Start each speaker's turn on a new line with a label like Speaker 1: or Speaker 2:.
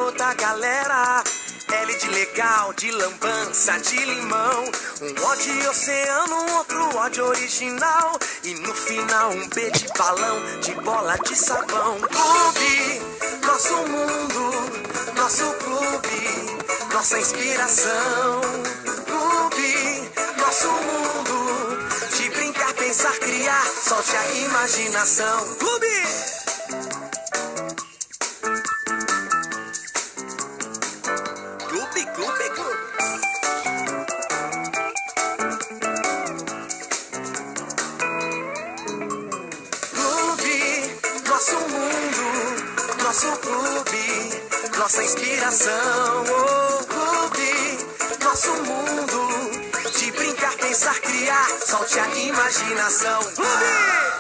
Speaker 1: outra galera. L de legal, de lambança, de limão. Um O de oceano, um outro O de original. E no final um B de balão, de bola de sabão. Clube, nosso mundo, nosso clube, nossa inspiração. Clube, nosso mundo, de brincar, pensar, criar, solte a imaginação. Clube! Clube, clube, clube. Clube, nosso mundo, nosso clube, nossa inspiração. Oh, clube, nosso mundo, de brincar, pensar, criar, solte a imaginação. Clube!